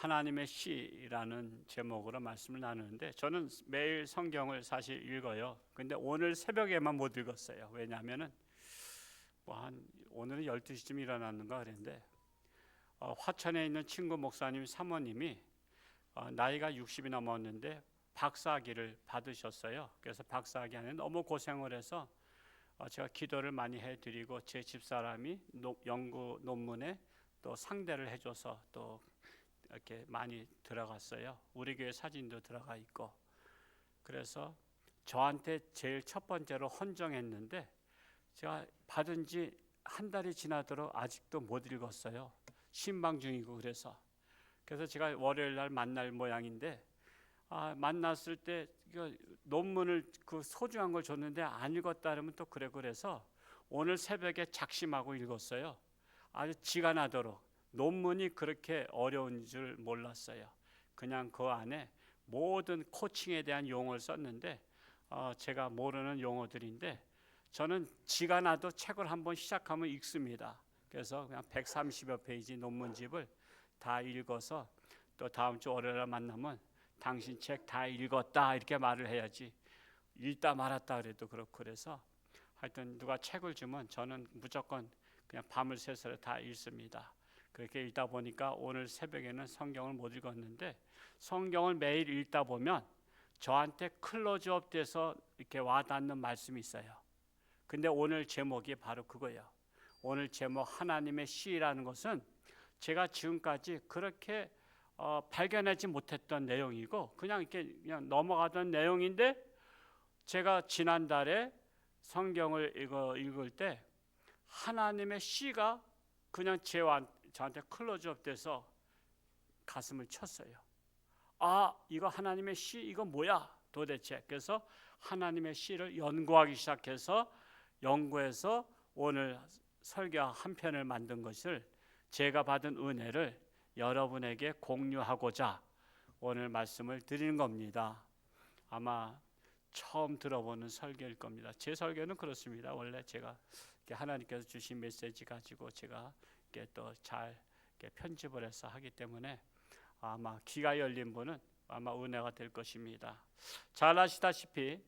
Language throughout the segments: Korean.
하나님의 시라는 제목으로 말씀을 나누는데, 저는 매일 성경을 사실 읽어요. 근데 오늘 새벽에만 못 읽었어요. 왜냐하면은 오늘은 12시쯤 일어났는가 그랬는데, 화천에 있는 친구 목사님 사모님이 나이가 60이 넘었는데 박사학위를 받으셨어요. 그래서 박사학위 안에 너무 고생을 해서 제가 기도를 많이 해드리고, 제 집사람이 연구 논문에 또 상대를 해줘서 또 이렇게 많이 들어갔어요. 우리 교회 사진도 들어가 있고. 그래서 저한테 제일 첫 번째로 헌정했는데, 제가 받은 지 한 달이 지나도록 아직도 못 읽었어요. 신방 중이고. 그래서 제가 월요일 날 만날 모양인데, 만났을 때 논문을 그 소중한 걸 줬는데 안 읽었다 그러면 또 그래서 오늘 새벽에 작심하고 읽었어요. 아주 지가 나도록. 논문이 그렇게 어려운 줄 몰랐어요. 그냥 그 안에 모든 코칭에 대한 용어를 썼는데, 제가 모르는 용어들인데, 저는 지가 나도 책을 한번 시작하면 읽습니다. 그래서 그냥 130여 페이지 논문집을 다 읽어서, 또 다음 주 월요일에 만나면 당신 책 다 읽었다 이렇게 말을 해야지, 읽다 말았다 그래도 그렇고. 그래서 하여튼 누가 책을 주면 저는 무조건 그냥 밤을 새서 다 읽습니다. 그렇게 읽다 보니까 오늘 새벽에는 성경을 못 읽었는데, 성경을 매일 읽다 보면 저한테 클로즈업 돼서 이렇게 와닿는 말씀이 있어요. 근데 오늘 제목이 바로 그거예요. 오늘 제목 하나님의 시라는 것은 제가 지금까지 그렇게 발견하지 못했던 내용이고, 그냥 이렇게 그냥 넘어가던 내용인데, 제가 지난달에 성경을 읽을 때 하나님의 시가 그냥 저한테 클로즈업 돼서 가슴을 쳤어요. 이거 하나님의 시, 이거 뭐야 도대체? 그래서 하나님의 시를 연구하기 시작해서, 연구해서 오늘 설교 한 편을 만든 것을, 제가 받은 은혜를 여러분에게 공유하고자 오늘 말씀을 드리는 겁니다. 아마 처음 들어보는 설교일 겁니다. 제 설교는 그렇습니다. 원래 제가 하나님께서 주신 메시지 가지고 제가 또 잘 편집을 해서 하기 때문에 아마 귀가 열린 분은 아마 은혜가 될 것입니다. 잘 아시다시피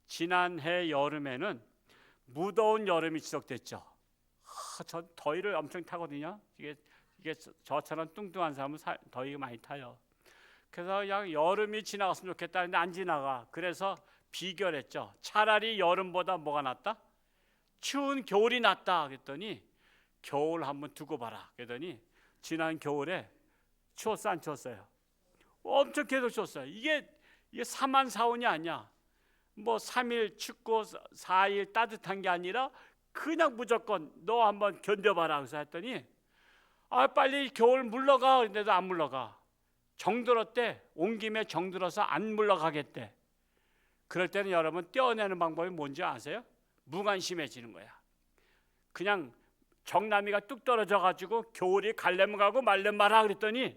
지난해 여름에는 무더운 여름이 지속됐죠. 전 더위를 엄청 타거든요. 이게 저처럼 뚱뚱한 사람은 더위 많이 타요. 그래서 그냥 여름이 지나갔으면 좋겠다 했는데 안 지나가. 그래서 비교했죠. 차라리 여름보다 뭐가 낫다? 추운 겨울이 낫다. 그랬더니 겨울 한번 두고 봐라. 그랬더니 지난 겨울에 추웠어 안 추웠어요? 엄청 계속 추웠어요. 이게 3만 4온이 아니야. 뭐 3일 춥고 4일 따뜻한 게 아니라 그냥 무조건 너 한번 견뎌봐라. 그래서 했더니 빨리 겨울 물러가. 그런데도 안 물러가. 정들었대. 온 김에 정들어서 안 물러가겠대. 그럴 때는 여러분 떼어내는 방법이 뭔지 아세요? 무관심해지는 거야. 그냥 정남이가 뚝 떨어져 가지고 겨울이 갈려면 가고 말려면 마라 그랬더니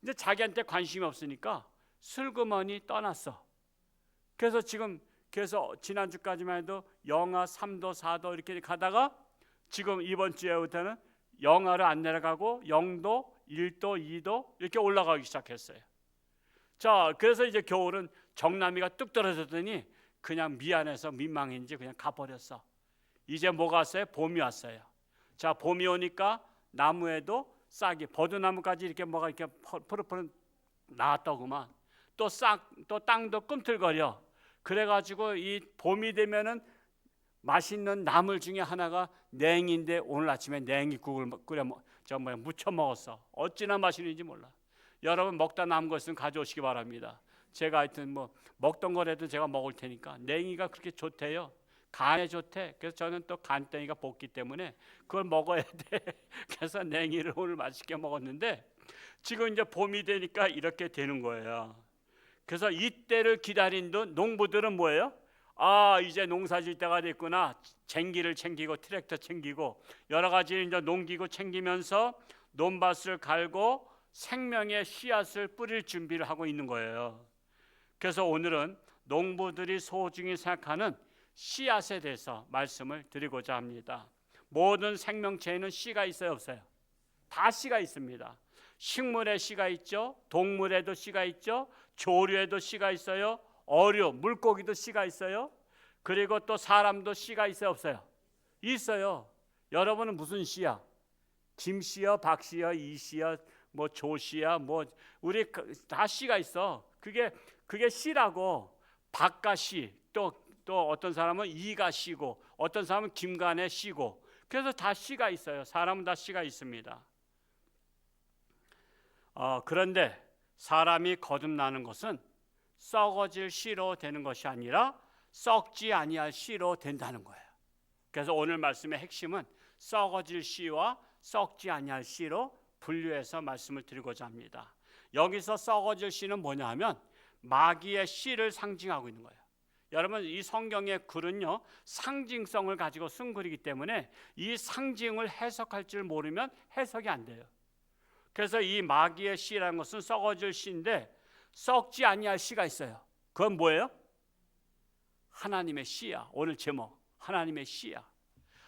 이제 자기한테 관심이 없으니까 슬그머니 떠났어. 그래서 지난주까지만 해도 영하 3도 4도 이렇게 가다가 지금 이번 주에부터는 영하를 안 내려가고 0도 1도 2도 이렇게 올라가기 시작했어요. 자, 그래서 이제 겨울은 정남이가 뚝 떨어졌더니 그냥 미안해서 민망했는지 그냥 가버렸어. 이제 뭐가 왔어요? 봄이 왔어요. 자, 봄이 오니까 나무에도 싹이, 버드나무까지 이렇게 뭐가 이렇게 푸르푸르 나왔더구만. 또 땅도 꿈틀거려. 그래가지고 이 봄이 되면은 맛있는 나물 중에 하나가 냉인데, 오늘 아침에 냉이국을 무쳐 먹었어. 어찌나 맛있는지 몰라. 여러분 먹다 남은 거 있으면 가져오시기 바랍니다. 제가 하여튼 먹던 거라도 제가 먹을 테니까. 냉이가 그렇게 좋대요. 간에 좋대. 그래서 저는 또 간땡이가 볶기 때문에 그걸 먹어야 돼. 그래서 냉이를 오늘 맛있게 먹었는데, 지금 이제 봄이 되니까 이렇게 되는 거예요. 그래서 이때를 기다린 농부들은 뭐예요? 이제 농사 질 때가 됐구나. 쟁기를 챙기고 트랙터 챙기고 여러 가지 이제 농기구 챙기면서 논밭을 갈고 생명의 씨앗을 뿌릴 준비를 하고 있는 거예요. 그래서 오늘은 농부들이 소중히 생각하는 씨앗에 대해서 말씀을 드리고자 합니다. 모든 생명체에는 씨가 있어요, 없어요? 다 씨가 있습니다. 식물에 씨가 있죠. 동물에도 씨가 있죠. 조류에도 씨가 있어요. 어류, 물고기도 씨가 있어요. 그리고 또 사람도 씨가 있어요, 없어요? 있어요. 여러분은 무슨 씨야? 김씨야, 박씨야, 이씨야, 뭐 조씨야, 뭐 우리 다 씨가 있어. 그게 씨라고. 박가 씨, 또 어떤 사람은 이가 씨고, 어떤 사람은 김간의 씨고. 그래서 다 씨가 있어요. 사람은 다 씨가 있습니다. 그런데 사람이 거듭나는 것은 썩어질 씨로 되는 것이 아니라 썩지 아니할 씨로 된다는 거예요. 그래서 오늘 말씀의 핵심은 썩어질 씨와 썩지 아니할 씨로 분류해서 말씀을 드리고자 합니다. 여기서 썩어질 씨는 뭐냐 하면 마귀의 씨를 상징하고 있는 거예요. 여러분, 이 성경의 글은요, 상징성을 가지고 쓴 글이기 때문에 이 상징을 해석할 줄 모르면 해석이 안 돼요. 그래서 이 마귀의 씨라는 것은 썩어질 씨인데 썩지 아니할 씨가 있어요. 그건 뭐예요? 하나님의 씨야. 오늘 제목, 하나님의 씨야.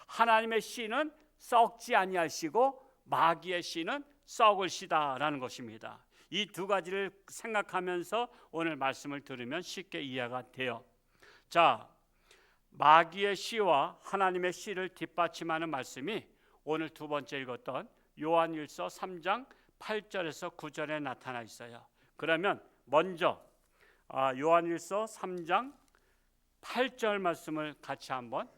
하나님의 씨는 썩지 아니할 씨고 마귀의 씨는 썩을 씨다라는 것입니다. 이 두 가지를 생각하면서 오늘 말씀을 들으면 쉽게 이해가 돼요. 자, 마귀의 씨와 하나님의 씨를 뒷받침하는 말씀이 오늘 두 번째 읽었던 요한일서 3장 8절에서 9절에 나타나 있어요. 그러면 먼저 요한일서 3장 8절 말씀을 같이 한번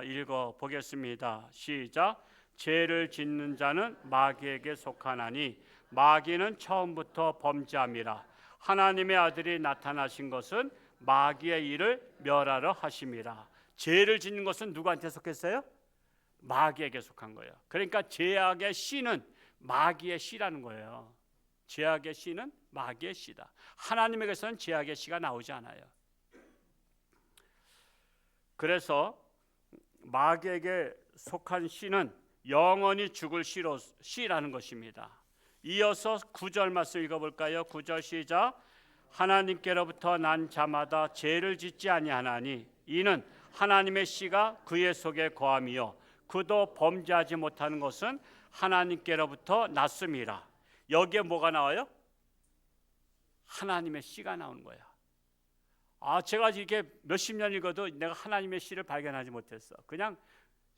읽어 보겠습니다. 시작. 죄를 짓는 자는 마귀에게 속하나니 마귀는 처음부터 범죄함이라. 하나님의 아들이 나타나신 것은 마귀의 일을 멸하러 하심이라. 죄를 짓는 것은 누구한테 속했어요? 마귀에게 속한 거예요. 그러니까 죄악의 씨는 마귀의 씨라는 거예요. 죄악의 씨는 마귀의 씨다. 하나님에게서는 죄악의 씨가 나오지 않아요. 그래서 마귀에게 속한 씨는 영원히 죽을 씨라는 것입니다. 이어서 9절 말씀 읽어볼까요? 9절 시작. 하나님께로부터 난 자마다 죄를 짓지 아니하나니 이는 하나님의 씨가 그의 속에 거함이요 그도 범죄하지 못하는 것은 하나님께로부터 났음이라. 여기에 뭐가 나와요? 하나님의 씨가 나오는 거야. 제가 이렇게 몇십 년 읽어도 내가 하나님의 씨를 발견하지 못했어. 그냥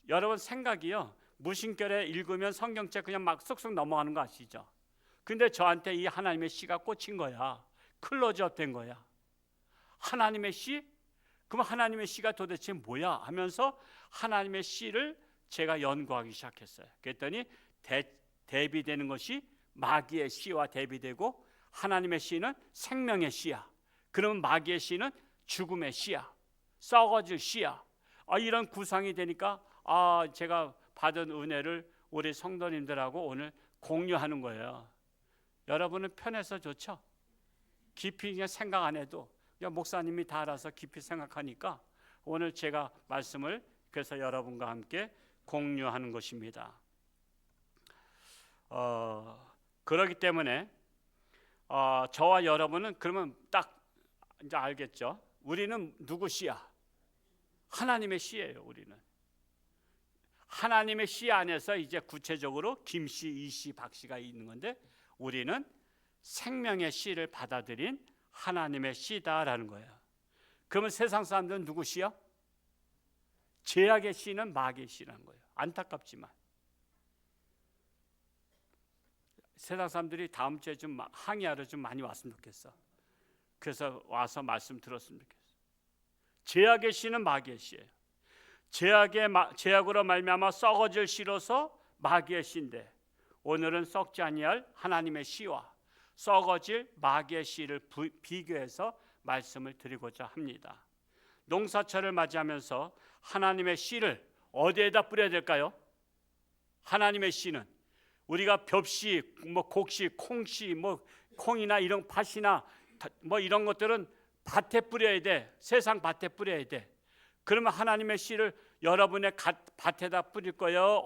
여러분 생각이요, 무심결에 읽으면 성경책 그냥 막 쏙쏙 넘어가는 거 아시죠? 근데 저한테 이 하나님의 씨가 꽂힌 거야. 클로즈업 된 거야. 하나님의 씨? 그럼 하나님의 씨가 도대체 뭐야? 하면서 하나님의 씨를 제가 연구하기 시작했어요. 그랬더니 대비되는 것이 마귀의 씨와 대비되고 하나님의 씨는 생명의 씨야. 그러면 마귀의 씨는 죽음의 씨야. 썩어질 씨야. 이런 구상이 되니까 제가 받은 은혜를 우리 성도님들하고 오늘 공유하는 거예요. 여러분은 편해서 좋죠? 깊이 그냥 생각 안 해도 그냥 목사님이 다 알아서 깊이 생각하니까 오늘 제가 말씀을 그래서 여러분과 함께 공유하는 것입니다. 그렇기 때문에 저와 여러분은 그러면 딱 이제 알겠죠? 우리는 누구 씨야? 하나님의 씨예요. 우리는 하나님의 씨 안에서 이제 구체적으로 김씨, 이씨, 박씨가 있는 건데 우리는 생명의 씨를 받아들인 하나님의 씨다라는 거예요. 그러면 세상 사람들은 누구 씨야? 죄악의 씨는 마귀의 씨라는 거예요. 안타깝지만 세상 사람들이 다음 주에 좀 항의하러 좀 많이 왔으면 좋겠어. 그래서 와서 말씀 들었으면 좋겠어. 죄악의 씨는 마귀의 씨예요. 죄악으로 말미암아 썩어질 씨로서 마귀의 씨인데 오늘은 썩지 아니할 하나님의 씨와 썩어질 마귀의 씨를 비교해서 말씀을 드리고자 합니다. 농사철을 맞이하면서 하나님의 씨를 어디에다 뿌려야 될까요? 하나님의 씨는 우리가 벽씨, 곡씨, 콩씨, 콩이나 이런 팥이나 이런 것들은 밭에 뿌려야 돼. 세상 밭에 뿌려야 돼. 그러면 하나님의 씨를 여러분의 밭에다 뿌릴 거예요?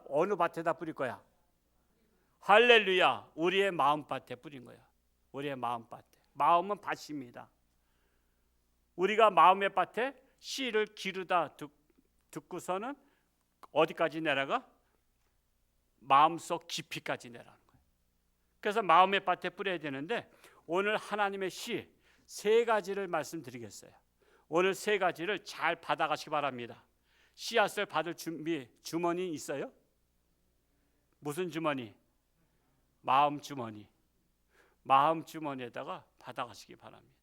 어느 밭에다 뿌릴 거야? 할렐루야. 우리의 마음밭에 뿌린 거야. 우리의 마음밭에. 마음은 밭입니다. 우리가 마음의 밭에 씨를 기르다 듣고서는 어디까지 내려가? 마음속 깊이까지 내려가는 거예요. 그래서 마음의 밭에 뿌려야 되는데 오늘 하나님의 씨 세 가지를 말씀드리겠어요. 오늘 세 가지를 잘 받아가시기 바랍니다. 씨앗을 받을 준비 주머니 있어요? 무슨 주머니? 마음 주머니. 마음 주머니에다가 받아가시기 바랍니다.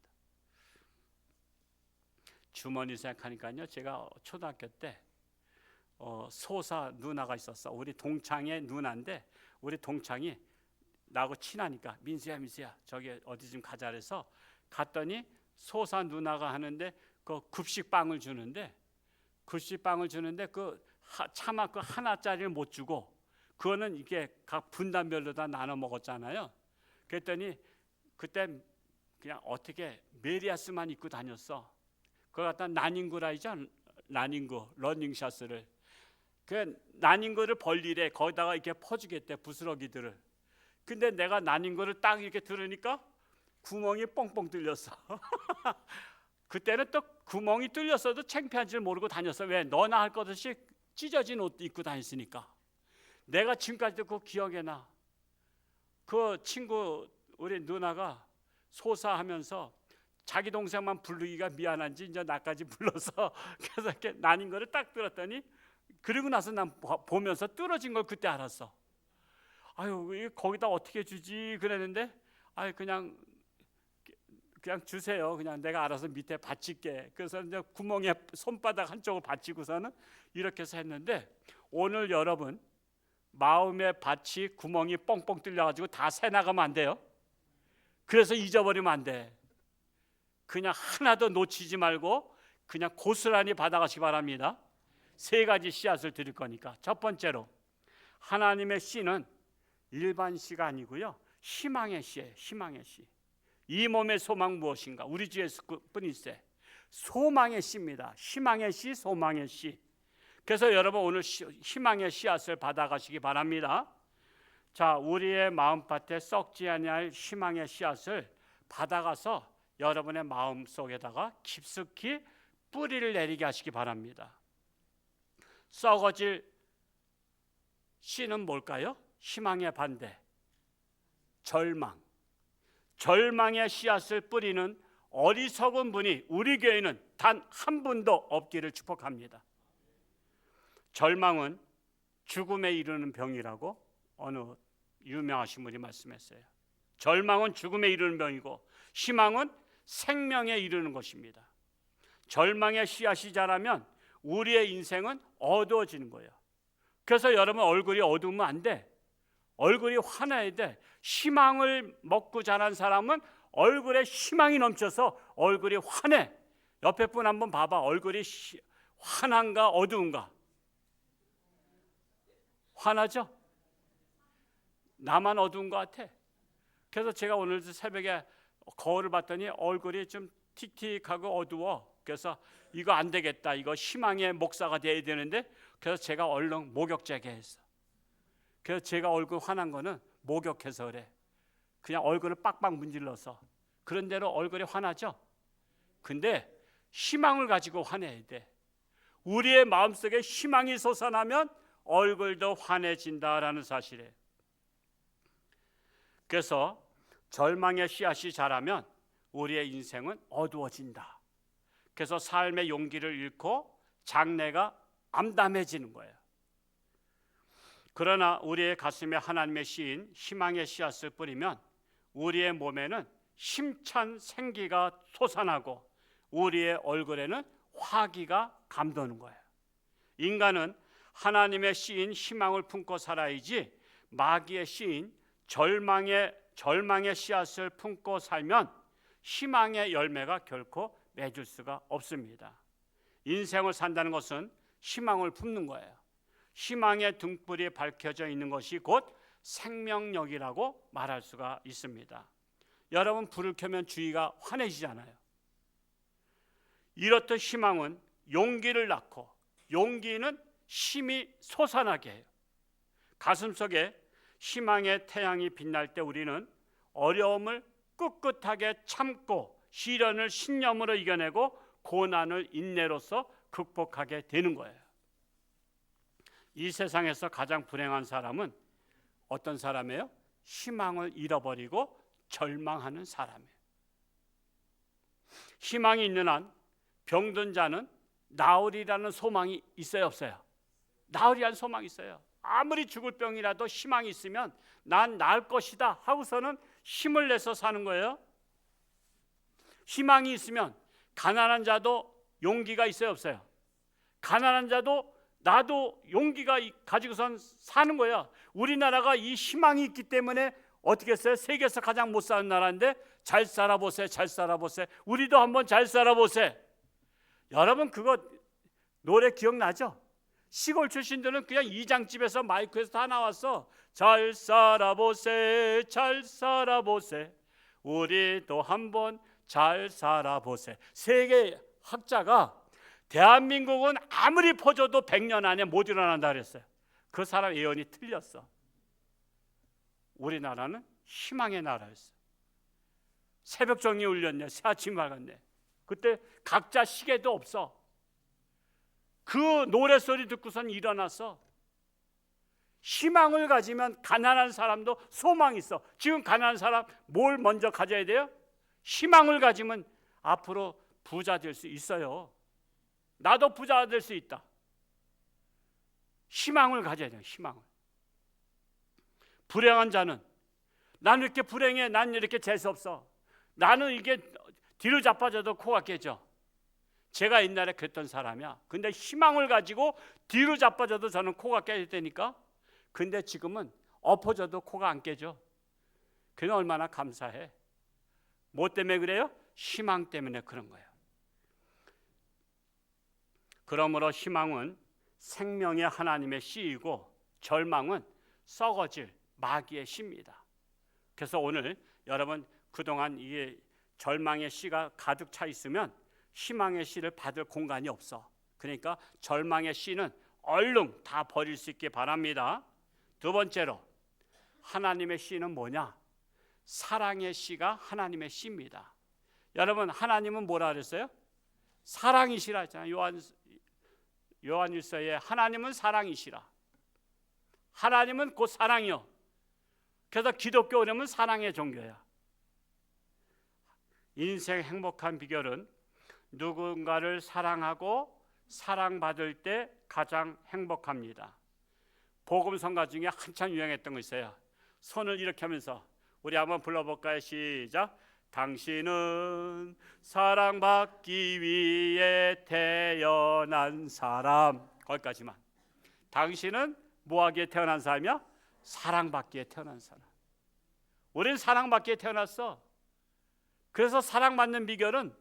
주머니 생각하니까요, 제가 초등학교 때 소사 누나가 있었어. 우리 동창의 누나인데 우리 동창이 나하고 친하니까 민수야 저기 어디 좀 가자 그래서 갔더니 소사 누나가 하는데 그 급식빵을 주는데 그 차마 그 하나짜리를 못 주고 그거는 이게 각 분단별로 다 나눠 먹었잖아요. 그랬더니 그때 그냥 어떻게 메리아스만 입고 다녔어. 그걸 갖다 난닝구라 하죠. 난닝구 러닝샷을 그 난닝구를 벌리래. 거기다가 이렇게 퍼주겠대 부스러기들을. 근데 내가 난닝구를 딱 이렇게 들으니까 구멍이 뻥뻥 뚫렸어. 그때는 또 구멍이 뚫렸어도 창피한 줄 모르고 다녔어. 왜? 너나 할 것 없이 찢어진 옷 입고 다녔으니까. 내가 지금까지도 그 기억에 나. 그 친구 우리 누나가 소사하면서 자기 동생만 부르기가 미안한지 이제 나까지 불러서 그래서 이렇게 나뉜 거를 딱 들었더니 그리고 나서 난 보면서 뚫어진 걸 그때 알았어. 아유 거기다 어떻게 주지 그랬는데 아유 그냥 주세요. 그냥 내가 알아서 밑에 받칠게. 그래서 이제 구멍에 손바닥 한쪽을 받치고서는 이렇게 해서 했는데 오늘 여러분 마음의 밭이 구멍이 뻥뻥 뚫려가지고 다 새 나가면 안 돼요. 그래서 잊어버리면 안 돼. 그냥 하나도 놓치지 말고 그냥 고스란히 받아가시기 바랍니다. 세 가지 씨앗을 드릴 거니까. 첫 번째로 하나님의 씨는 일반 씨가 아니고요, 희망의 씨예요. 희망의 씨. 이 몸의 소망 무엇인가? 우리 주 예수뿐일세. 소망의 씨입니다. 희망의 씨, 소망의 씨. 그래서 여러분 오늘 희망의 씨앗을 받아가시기 바랍니다. 자, 우리의 마음밭에 썩지 아니할 희망의 씨앗을 받아가서 여러분의 마음 속에다가 깊숙이 뿌리를 내리게 하시기 바랍니다. 썩어질 씨는 뭘까요? 희망의 반대, 절망. 절망의 씨앗을 뿌리는 어리석은 분이 우리 교회는 단 한 분도 없기를 축복합니다. 절망은 죽음에 이르는 병이라고 어느 유명하신 분이 말씀했어요. 절망은 죽음에 이르는 병이고 희망은 생명에 이르는 것입니다. 절망의 씨앗이 자라면 우리의 인생은 어두워지는 거예요. 그래서 여러분 얼굴이 어두우면 안 돼. 얼굴이 환해야 돼. 희망을 먹고 자란 사람은 얼굴에 희망이 넘쳐서 얼굴이 환해. 옆에 분 한번 봐봐. 얼굴이 환한가 어두운가? 환하죠? 나만 어두운 것 같아. 그래서 제가 오늘도 새벽에 거울을 봤더니 얼굴이 좀 틱틱하고 어두워. 그래서 이거 안 되겠다. 이거 희망의 목사가 돼야 되는데 그래서 제가 얼른 목욕제게 했어. 그래서 제가 얼굴 환한 거는 목욕해서 그래. 그냥 얼굴을 빡빡 문질러서. 그런 대로 얼굴이 환하죠? 근데 희망을 가지고 환해야 돼. 우리의 마음속에 희망이 솟아나면 얼굴도 환해진다라는 사실이에요. 그래서 절망의 씨앗이 자라면 우리의 인생은 어두워진다. 그래서 삶의 용기를 잃고 장래가 암담해지는 거예요. 그러나 우리의 가슴에 하나님의 씨인 희망의 씨앗을 뿌리면 우리의 몸에는 힘찬 생기가 솟아나고 우리의 얼굴에는 화기가 감도는 거예요. 인간은 하나님의 씨인 희망을 품고 살아야지 마귀의 씨인 절망의 씨앗을 품고 살면 희망의 열매가 결코 맺을 수가 없습니다. 인생을 산다는 것은 희망을 품는 거예요. 희망의 등불이 밝혀져 있는 것이 곧 생명력이라고 말할 수가 있습니다. 여러분 불을 켜면 주위가 환해지잖아요. 이렇듯 희망은 용기를 낳고 용기는 힘이 솟아나게 해요. 가슴속에 희망의 태양이 빛날 때 우리는 어려움을 꿋꿋하게 참고 시련을 신념으로 이겨내고 고난을 인내로서 극복하게 되는 거예요. 이 세상에서 가장 불행한 사람은 어떤 사람이에요? 희망을 잃어버리고 절망하는 사람이에요. 희망이 있는 한 병든 자는 나으리라는 소망이 있어요, 없어요? 나으리라는 소망이 있어요. 아무리 죽을 병이라도 희망이 있으면 난 나을 것이다 하고서는 힘을 내서 사는 거예요. 희망이 있으면 가난한 자도 용기가 있어요, 없어요? 가난한 자도 나도 용기가 가지고선 사는 거야. 우리나라가 이 희망이 있기 때문에 어떻게 했어요? 세계에서 가장 못 사는 나라인데 잘 살아보세요, 잘 살아보세요. 우리도 한번 잘 살아보세요. 여러분 그거 노래 기억나죠? 시골 출신들은 그냥 이장집에서 마이크에서 다 나왔어. 잘 살아보세, 잘 살아보세, 우리도 한번 잘 살아보세. 세계 학자가 대한민국은 아무리 퍼져도 100년 안에 못 일어난다 그랬어요. 그 사람 예언이 틀렸어. 우리나라는 희망의 나라였어. 새벽 종이 울렸네, 새 아침 밝았네. 그때 각자 시계도 없어. 그 노래소리 듣고선 일어났어. 희망을 가지면 가난한 사람도 소망이 있어. 지금 가난한 사람 뭘 먼저 가져야 돼요? 희망을 가지면 앞으로 부자 될 수 있어요. 나도 부자 될 수 있다. 희망을 가져야 돼요. 희망을. 불행한 자는 나는 이렇게 불행해, 나는 이렇게 재수없어, 나는 이게 뒤로 자빠져도 코가 깨져. 제가 옛날에 그랬던 사람이야. 근데 희망을 가지고 뒤로 자빠져도 저는 코가 깨질 때니까. 근데 지금은 엎어져도 코가 안 깨져. 그게 얼마나 감사해. 뭐 때문에 그래요? 희망 때문에 그런 거예요. 그러므로 희망은 생명의 하나님의 씨이고 절망은 썩어질 마귀의 씨입니다. 그래서 오늘 여러분 그동안 이게 절망의 씨가 가득 차 있으면 희망의 씨를 받을 공간이 없어. 그러니까 절망의 씨는 얼른 다 버릴 수 있게 바랍니다. 두 번째로 하나님의 씨는 뭐냐? 사랑의 씨가 하나님의 씨입니다. 여러분 하나님은 뭐라 그랬어요? 사랑이시라 했잖아요. 요한일서에 하나님은 사랑이시라. 하나님은 곧 사랑이요. 그래서 기독교 이름은 사랑의 종교야. 인생 행복한 비결은 누군가를 사랑하고 사랑받을 때 가장 행복합니다. 복음성가 중에 한참 유행했던 거 있어요. 손을 이렇게 하면서 우리 한번 불러볼까요? 시작. 당신은 사랑받기 위해 태어난 사람. 거기까지만. 당신은 뭐하기에 태어난 사람이야? 사랑받기에 태어난 사람. 우리는 사랑받기에 태어났어. 그래서 사랑받는 비결은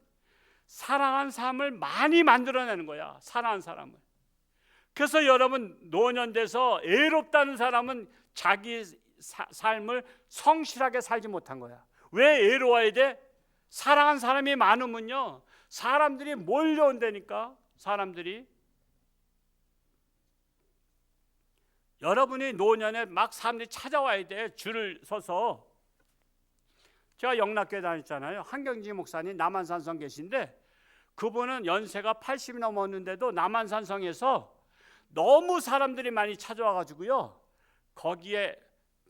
사랑한 사람을 많이 만들어내는 거야. 사랑한 사람을. 그래서 여러분 노년돼서 애롭다는 사람은 자기 삶을 성실하게 살지 못한 거야. 왜 애로워야 돼? 사랑한 사람이 많으면요 사람들이 몰려온다니까. 사람들이. 여러분이 노년에 막 사람들이 찾아와야 돼. 줄을 서서. 제가 영락교회 다녔잖아요. 한경지 목사님 남한산성 계신데 그분은 연세가 80이 넘었는데도 남한산성에서 너무 사람들이 많이 찾아와가지고요 거기에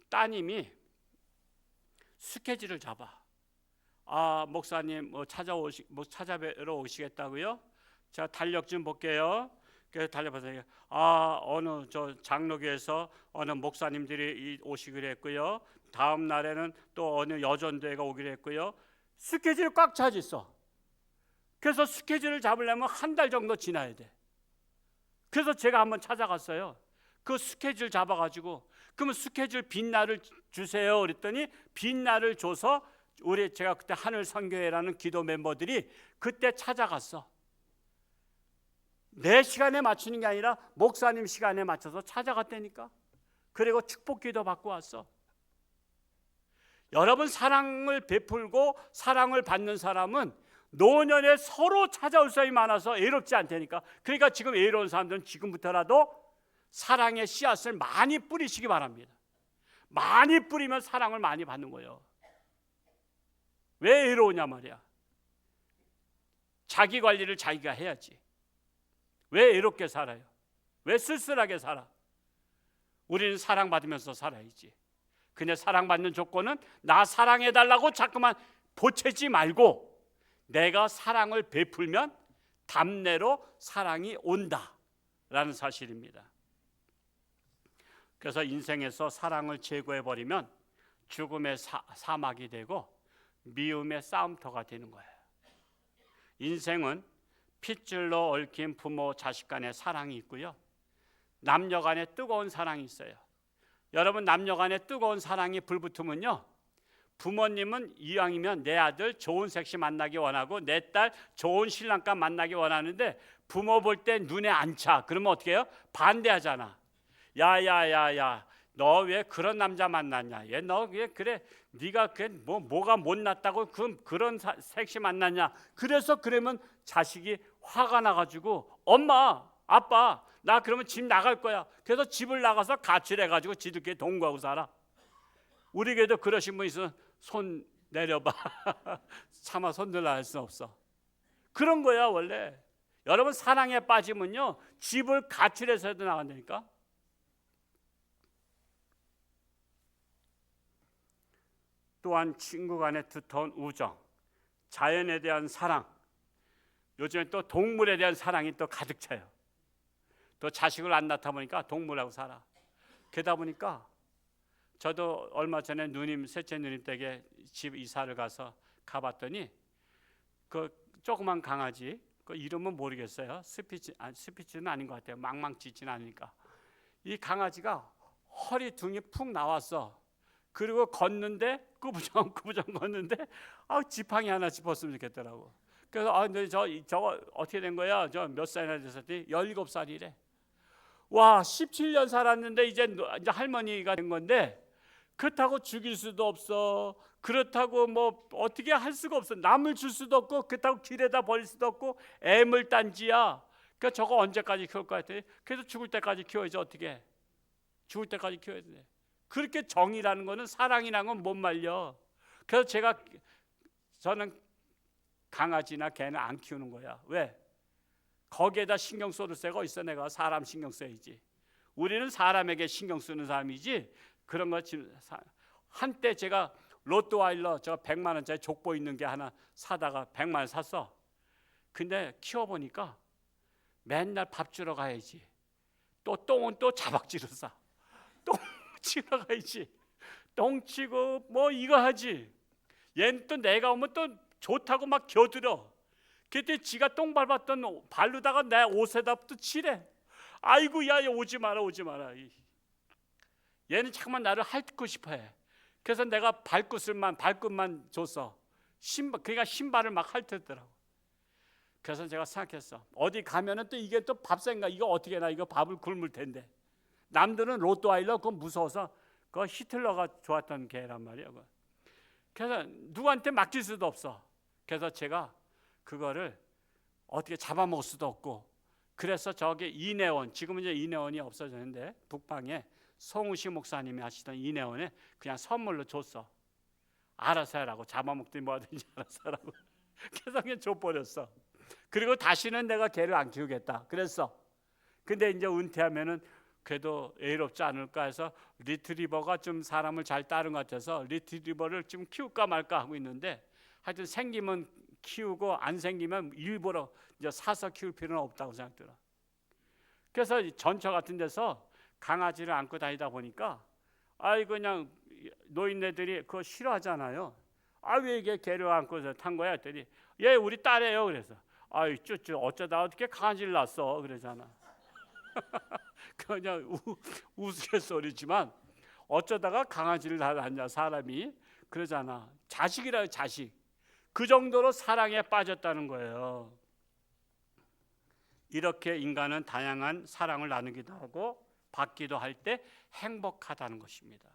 따님이 스케줄을 잡아. 아 목사님 찾아뵈러 오시겠다고요? 자 달력 좀 볼게요. 그래서 달려봐서 어느 저 장로교에서 어느 목사님들이 오시기로 했고요. 다음 날에는 또 어느 여전대가 오기로 했고요. 스케줄이 꽉 차 있어. 그래서 스케줄을 잡으려면 한 달 정도 지나야 돼. 그래서 제가 한번 찾아갔어요. 그 스케줄 잡아가지고 그러면 스케줄 빈 날을 주세요 그랬더니 빈 날을 줘서 제가 그때 하늘선교회라는 기도 멤버들이 그때 찾아갔어. 내 시간에 맞추는 게 아니라 목사님 시간에 맞춰서 찾아갔다니까. 그리고 축복기도 받고 왔어. 여러분 사랑을 베풀고 사랑을 받는 사람은 노년에 서로 찾아올 사람이 많아서 애롭지 않다니까. 그러니까 지금 애로운 사람들은 지금부터라도 사랑의 씨앗을 많이 뿌리시기 바랍니다. 많이 뿌리면 사랑을 많이 받는 거예요. 왜 애로우냐 말이야. 자기 관리를 자기가 해야지. 왜 애롭게 살아요? 왜 쓸쓸하게 살아? 우리는 사랑받으면서 살아야지. 근데 사랑받는 조건은 나 사랑해달라고 자꾸만 보채지 말고 내가 사랑을 베풀면 답례로 사랑이 온다라는 사실입니다. 그래서 인생에서 사랑을 제거해버리면 죽음의 사막이 되고 미움의 싸움터가 되는 거예요. 인생은 핏줄로 얽힌 부모 자식 간의 사랑이 있고요, 남녀 간의 뜨거운 사랑이 있어요. 여러분, 남녀 간의 뜨거운 사랑이 불붙으면요, 부모님은 이왕이면 내 아들 좋은 섹시 만나기 원하고 내 딸 좋은 신랑감 만나기 원하는데 부모 볼 때 눈에 안 차. 그러면 어떻게 해요? 반대하잖아. 야야야야, 너 왜 그런 남자 만났냐? 얘 너 왜 그래? 네가 뭐가 못났다고 그런 섹시 만났냐? 그래서 그러면 자식이 화가 나가지고 엄마, 아빠, 나 그러면 집 나갈 거야. 그래서 집을 나가서 가출해가지고 지들끼리 동거하고 살아. 우리 교회도 그러신 분 있으면 손 내려봐. 차마 손 들라 할 수 없어. 그런 거야 원래. 여러분, 사랑에 빠지면요 집을 가출해서도 나간다니까. 또한 친구 간의 두터운 우정, 자연에 대한 사랑, 요즘에 또 동물에 대한 사랑이 또 가득 차요. 또 자식을 안 낳다 보니까 동물하고 살아. 그러다 보니까 저도 얼마 전에 셋째 누님 댁에 집 이사를 가봤더니 그 조그만 강아지, 그 이름은 모르겠어요. 스피츠는 아닌 것 같아요. 망망치진 않으니까. 이 강아지가 허리 등이 푹 나왔어. 그리고 걷는데 꾸부정 걷는데 지팡이 하나 짚었으면 좋겠더라고. 그래서 근데 저거 어떻게 된 거야? 저 몇 살이나 됐었더니 17살이래. 와, 17년 살았는데 이제 할머니가 된 건데, 그렇다고 죽일 수도 없어. 그렇다고 뭐 어떻게 할 수가 없어. 남을 줄 수도 없고 그렇다고 길에다 버릴 수도 없고 애물단지야. 그러니까 저거 언제까지 키울 것 같아? 그래서 죽을 때까지 키워야지. 어떻게 죽을 때까지 키워야 돼. 그렇게 정이라는 거는, 사랑이라는 건 못 말려. 그래서 저는 강아지나 개는 안 키우는 거야. 왜? 거기에다 신경 쏟을 새가 있어. 내가 사람 신경 써야지. 우리는 사람에게 신경 쓰는 사람이지. 그런 거 지금 한때 제가 로또와일러 저 100만 원짜리 족보 있는 게 하나 사다가 100만 원 샀어. 근데 키워보니까 맨날 밥 주러 가야지. 또 똥은 또 자박지로 싸. 똥 치러 가야지. 똥 치고 뭐 이거 하지. 얘는 또 내가 오면 또 좋다고 막 겨들어. 그때 지가 똥 밟았던 발로다가 내 옷에다 또 치래. 아이고, 야, 오지 마라. 얘는 자꾸만 나를 핥고 싶어해. 그래서 내가 발끝만 줬어. 그러니까 신발을 막 핥더라고. 그래서 제가 생각했어. 어디 가면은 또 이게 또 밥생각, 이거 어떻게 나 이거 밥을 굶을 텐데. 남들은 로또아일러 그거 무서워서, 그거 히틀러가 좋았던 개란 말이야. 그래서 누구한테 맡길 수도 없어. 그래서 제가 그거를 어떻게 잡아먹을 수도 없고, 그래서 저기 이내원, 지금은 이제 이내원이 없어졌는데 북방에 송우시 목사님이 하시던 이내원에 그냥 선물로 줬어. 알아서 하라고. 잡아먹든지 뭐하든지 알아서 하라고. 그래서 그냥 줘버렸어. 그리고 다시는 내가 개를 안 키우겠다 그랬어. 근데 이제 은퇴하면은 그래도 애롭지 않을까 해서 리트리버가 좀 사람을 잘 따른 것 같아서 리트리버를 지금 키울까 말까 하고 있는데, 하여튼 생기면 키우고 안 생기면 일부러 이제 사서 키울 필요는 없다고 생각 들어. 그래서 전처 같은 데서 강아지를 안고 다니다 보니까 그냥 노인네들이 그거 싫어하잖아요. 왜 이게 개를 안고서 탄 거야? 했더니 얘 우리 딸이에요. 그래서 쭈쭈 어쩌다 어떻게 강아지를 낳았어? 그러잖아. 그냥 우스갯소리지만 어쩌다가 강아지를 다 낳냐 사람이, 그러잖아. 자식이라 자식. 그 정도로 사랑에 빠졌다는 거예요. 이렇게 인간은 다양한 사랑을 나누기도 하고 받기도 할 때 행복하다는 것입니다.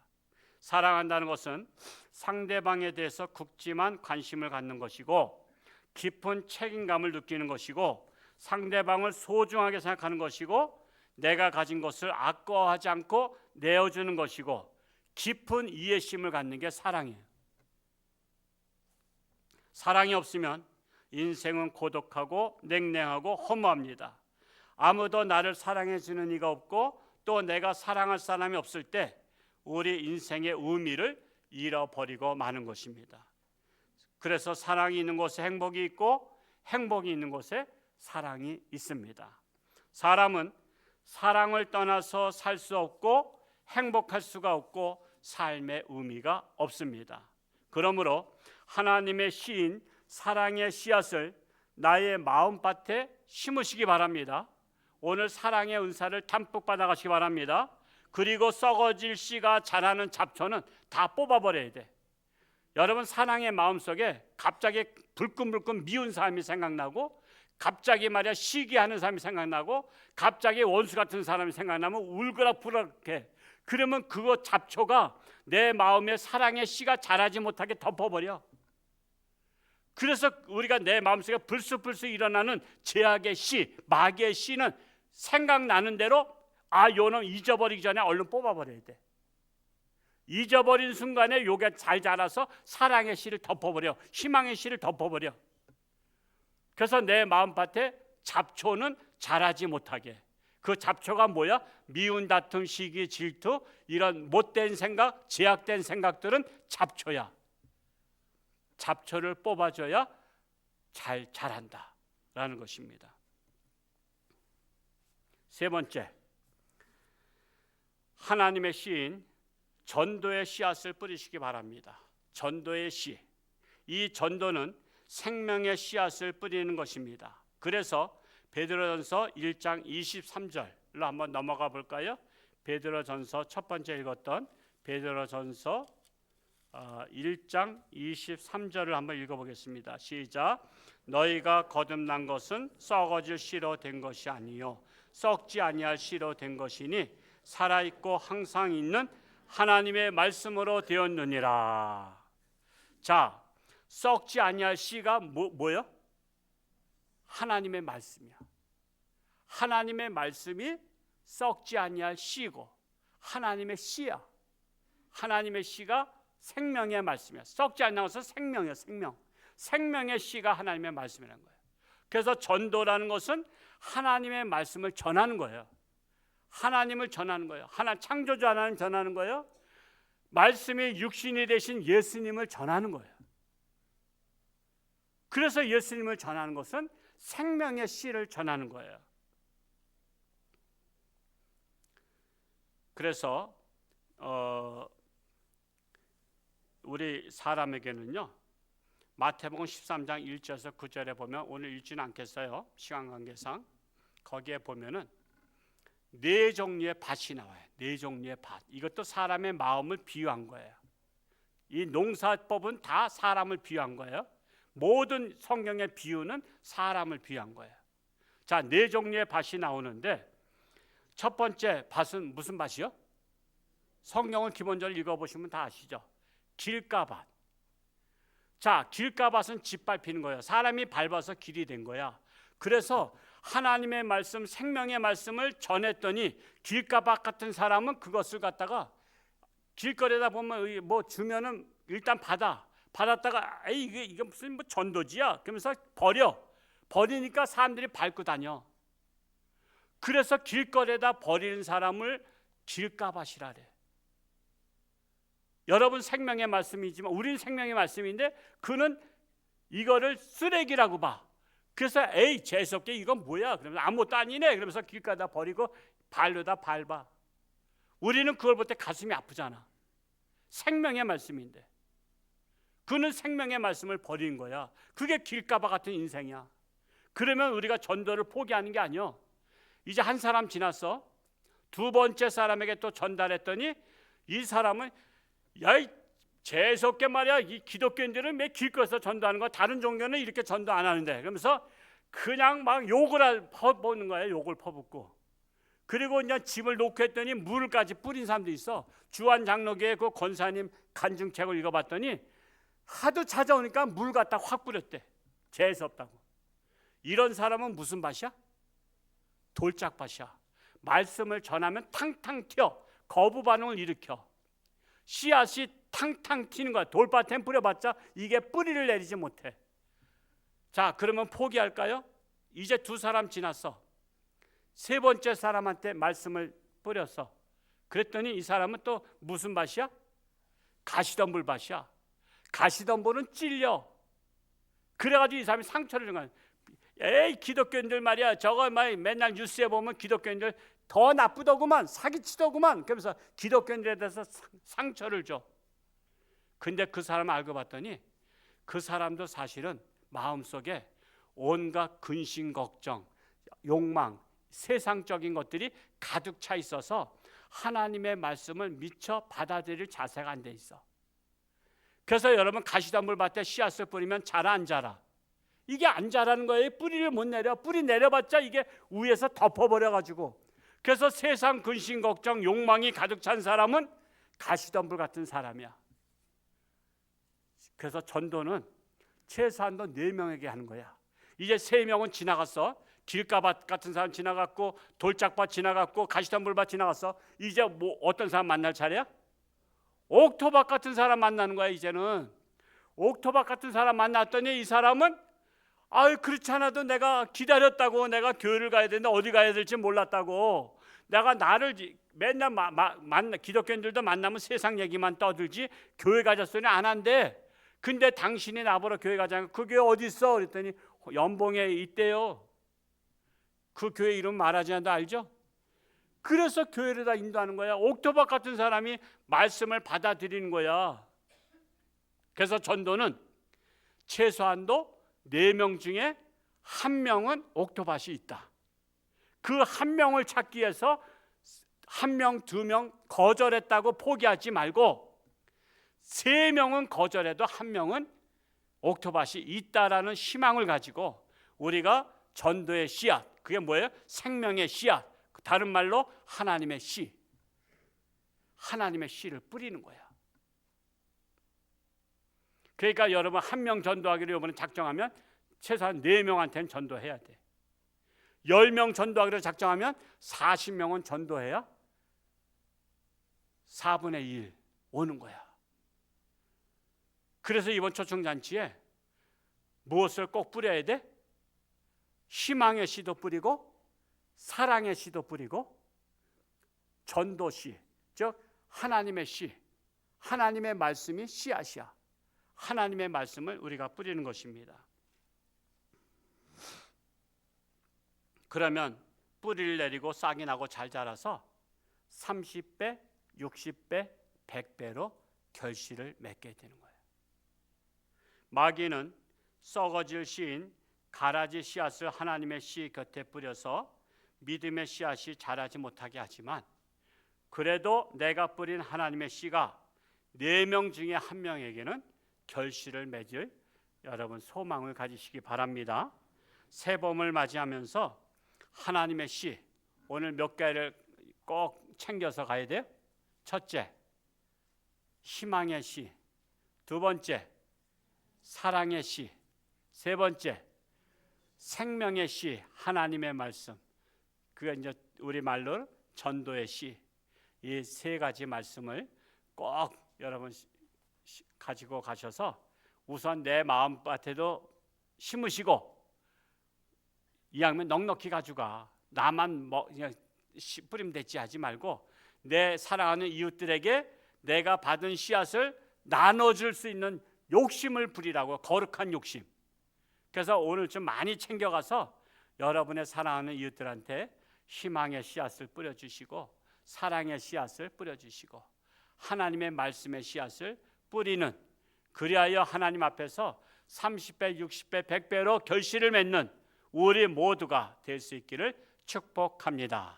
사랑한다는 것은 상대방에 대해서 굵지만 관심을 갖는 것이고, 깊은 책임감을 느끼는 것이고, 상대방을 소중하게 생각하는 것이고, 내가 가진 것을 아까워하지 않고 내어주는 것이고, 깊은 이해심을 갖는 게 사랑이에요. 사랑이 없으면 인생은 고독하고 냉랭하고 허무합니다. 아무도 나를 사랑해 주는 이가 없고 또 내가 사랑할 사람이 없을 때 우리 인생의 의미를 잃어버리고 마는 것입니다. 그래서 사랑이 있는 곳에 행복이 있고 행복이 있는 곳에 사랑이 있습니다. 사람은 사랑을 떠나서 살 수 없고 행복할 수가 없고 삶의 의미가 없습니다. 그러므로 하나님의 씨인 사랑의 씨앗을 나의 마음밭에 심으시기 바랍니다. 오늘 사랑의 은사를 담뿍 받아가시기 바랍니다. 그리고 썩어질 씨가 자라는 잡초는 다 뽑아버려야 돼. 여러분, 사랑의 마음속에 갑자기 불끈불끈 미운 사람이 생각나고, 갑자기 말이야 시기하는 사람이 생각나고, 갑자기 원수 같은 사람이 생각나면 울그락불락해. 그러면 그거 잡초가 내 마음에 사랑의 씨가 자라지 못하게 덮어버려. 그래서 우리가 내 마음속에 불쑥불쑥 일어나는 제약의 씨, 마귀의 씨는 생각나는 대로 요놈 잊어버리기 전에 얼른 뽑아버려야 돼. 잊어버린 순간에 요게 잘 자라서 사랑의 씨를 덮어버려. 희망의 씨를 덮어버려. 그래서 내 마음밭에 잡초는 자라지 못하게. 그 잡초가 뭐야? 미운 다툼, 시기, 질투, 이런 못된 생각, 제약된 생각들은 잡초야. 잡초를 뽑아줘야 잘 자란다라는 것입니다. 세 번째, 하나님의 씨인 전도의 씨앗을 뿌리시기 바랍니다. 전도의 씨. 이 전도는 생명의 씨앗을 뿌리는 것입니다. 그래서 베드로전서 1장 23절로 한번 넘어가 볼까요? 베드로전서 첫 번째 읽었던 베드로전서 1장 23절을 한번 읽어보겠습니다. 시작. 너희가 거듭난 것은 썩어질 씨로 된 것이 아니요 썩지 아니할 씨로 된 것이니 살아있고 항상 있는 하나님의 말씀으로 되었느니라. 자, 썩지 아니할 씨가 뭐요? 하나님의 말씀이야. 하나님의 말씀이 썩지 아니할 씨고 하나님의 씨야. 하나님의 씨가 생명의 말씀이야. 썩지 않는 것은 생명이야. 생명의 씨가 하나님의 말씀이라는 거예요. 그래서 전도라는 것은 하나님의 말씀을 전하는 거예요. 하나님을 전하는 거예요. 창조주 하나님 전하는 거예요. 말씀이 육신이 되신 예수님을 전하는 거예요. 그래서 예수님을 전하는 것은 생명의 씨를 전하는 거예요. 그래서 우리 사람에게는요, 마태복음 13장 1절에서 9절에 보면, 오늘 읽지는 않겠어요, 시간 관계상. 거기에 보면은 네 종류의 밭이 나와요. 네 종류의 밭. 이것도 사람의 마음을 비유한 거예요. 이 농사법은 다 사람을 비유한 거예요. 모든 성경의 비유는 사람을 비유한 거예요. 자, 네 종류의 밭이 나오는데 첫 번째 밭은 무슨 밭이요? 성경을 기본적으로 읽어보시면 다 아시죠? 길가밭. 자, 길가밭은 짓밟히는 거예요. 사람이 밟아서 길이 된 거야. 그래서 하나님의 말씀, 생명의 말씀을 전했더니 길가밭 같은 사람은 그것을 갖다가 길거리에다 보면 뭐 주면은 일단 받았다가 이게 무슨 뭐 전도지야 그러면서 버리니까 사람들이 밟고 다녀. 그래서 길거리에다 버리는 사람을 길가밭이라래. 여러분 생명의 말씀이지만 우리는 생명의 말씀인데 그는 이거를 쓰레기라고 봐. 그래서 재수없게 이건 뭐야? 그러면서 아무것도 아니네. 그러면서 길가에다 버리고 발로다 밟아. 우리는 그걸 볼 때 가슴이 아프잖아. 생명의 말씀인데 그는 생명의 말씀을 버린 거야. 그게 길가밭 같은 인생이야. 그러면 우리가 전도를 포기하는 게 아니야. 이제 한 사람 지났어. 두 번째 사람에게 또 전달했더니 이 사람은 재수없게 말이야. 이 기독교인들은 매 길거리에서 전도하는 거, 다른 종교는 이렇게 전도 안 하는데, 그러면서 그냥 막 욕을 퍼붓는 거야. 욕을 퍼붓고. 그리고 이제 집을 놓고 했더니 물까지 뿌린 사람도 있어. 주한 장로교회 그 권사님 간증책을 읽어봤더니 하도 찾아오니까 물 갖다 확 뿌렸대. 재수없다고. 이런 사람은 무슨 밭이야? 돌짝밭이야. 말씀을 전하면 탕탕 튀어. 거부 반응을 일으켜. 씨앗이 탕탕 튀는 거야. 돌밭에 뿌려봤자 이게 뿌리를 내리지 못해. 자, 그러면 포기할까요? 이제 두 사람 지났어. 세 번째 사람한테 말씀을 뿌렸어. 그랬더니 이 사람은 또 무슨 밭이야? 가시덤불 밭이야. 가시덤불은 찔려. 그래가지고 이 사람이 상처를 준 거야. 에이, 기독교인들 말이야, 저거 맨날 뉴스에 보면 기독교인들 더 나쁘더구만, 사기치더구만. 그러면서 기독교인들에 대해서 상처를 줘. 근데 그 사람을 알고 봤더니 그 사람도 사실은 마음속에 온갖 근심, 걱정, 욕망, 세상적인 것들이 가득 차 있어서 하나님의 말씀을 미처 받아들일 자세가 안 돼 있어. 그래서 여러분, 가시덤불 밭에 씨앗을 뿌리면 자라 안 자라? 이게 안 자라는 거예요. 뿌리를 못 내려. 뿌리 내려봤자 이게 위에서 덮어버려가지고. 그래서 세상 근심, 걱정, 욕망이 가득 찬 사람은 가시덤불 같은 사람이야. 그래서 전도는 최소한도 4명에게 하는 거야. 이제 3명은 지나갔어. 길가밭 같은 사람 지나갔고, 돌짝밭 지나갔고, 가시덤불밭 지나갔어. 이제 뭐 어떤 사람 만날 차례야? 옥토밭 같은 사람 만나는 거야. 이제는 옥토밭 같은 사람 만났더니 이 사람은 그렇지 않아도 내가 기다렸다고, 내가 교회를 가야 되는데 어디 가야 될지 몰랐다고, 내가 나를 맨날 기독교인들도 만나면 세상 얘기만 떠들지 교회 가자 소리 안 한대. 근데 당신이 나보러 교회 가자는 그 교회 어디 있어? 그랬더니 연봉에 있대요. 그 교회 이름 말하지 않아도 알죠? 그래서 교회를 다 인도하는 거야. 옥토박 같은 사람이 말씀을 받아들이는 거야. 그래서 전도는 최소한도 4명 중에 1명은 옥토밭이 있다. 그 1명을 찾기 위해서 1명, 2명 거절했다고 포기하지 말고 3명은 거절해도 1명은 옥토밭이 있다라는 희망을 가지고 우리가 전도의 씨앗, 그게 뭐예요? 생명의 씨앗, 다른 말로 하나님의 씨, 하나님의 씨를 뿌리는 거야. 그러니까 여러분, 1명 전도하기로 이번에 작정하면 최소한 4명한테는 전도해야 돼. 10명 전도하기로 작정하면 40명은 전도해야 4분의 1 오는 거야. 그래서 이번 초청잔치에 무엇을 꼭 뿌려야 돼? 희망의 씨도 뿌리고 사랑의 씨도 뿌리고 전도 씨, 즉 하나님의 씨, 하나님의 말씀이 씨앗이야. 하나님의 말씀을 우리가 뿌리는 것입니다. 그러면 뿌리를 내리고 싹이 나고 잘 자라서 30배, 60배, 100배로 결실을 맺게 되는 거예요. 마귀는 썩어질 씨인 가라지 씨앗을 하나님의 씨 곁에 뿌려서 믿음의 씨앗이 자라지 못하게 하지만, 그래도 내가 뿌린 하나님의 씨가 4명 중에 1명에게는 결실을 맺을 여러분 소망을 가지시기 바랍니다. 새 봄을 맞이하면서 하나님의 씨, 오늘 몇 개를 꼭 챙겨서 가야 돼요. 첫째, 희망의 씨. 두 번째, 사랑의 씨. 세 번째, 생명의 씨, 하나님의 말씀. 그게 이제 우리 말로 전도의 씨. 이 3가지 말씀을 꼭 여러분 가지고 가셔서 우선 내 마음밭에도 심으시고, 이왕이면 넉넉히 가져가. 나만 그냥 뿌리면 됐지 하지 말고 내 사랑하는 이웃들에게 내가 받은 씨앗을 나눠줄 수 있는 욕심을 부리라고. 거룩한 욕심. 그래서 오늘 좀 많이 챙겨가서 여러분의 사랑하는 이웃들한테 희망의 씨앗을 뿌려주시고 사랑의 씨앗을 뿌려주시고 하나님의 말씀의 씨앗을 뿌리는, 그리하여 하나님 앞에서 30배, 60배, 100배로 결실을 맺는 우리 모두가 될 수 있기를 축복합니다.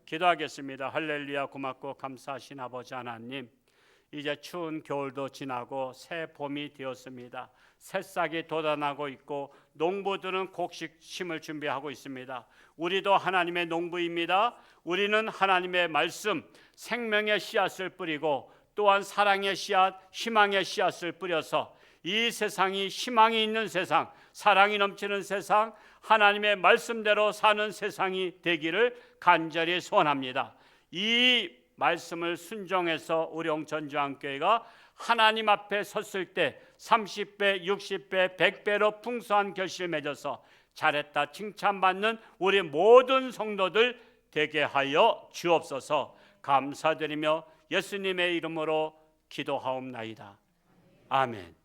기도하겠습니다. 할렐루야. 고맙고 감사하신 아버지 하나님, 이제 추운 겨울도 지나고 새 봄이 되었습니다. 새싹이 돋아나고 있고 농부들은 곡식 심을 준비하고 있습니다. 우리도 하나님의 농부입니다. 우리는 하나님의 말씀, 생명의 씨앗을 뿌리고 또한 사랑의 씨앗, 희망의 씨앗을 뿌려서 이 세상이 희망이 있는 세상, 사랑이 넘치는 세상, 하나님의 말씀대로 사는 세상이 되기를 간절히 소원합니다. 이 말씀을 순종해서 우리 영천주안교회가 하나님 앞에 섰을 때 30배, 60배, 100배로 풍성한 결실을 맺어서 잘했다 칭찬받는 우리 모든 성도들 되게 하여 주옵소서. 감사드리며 예수님의 이름으로 기도하옵나이다. 아멘.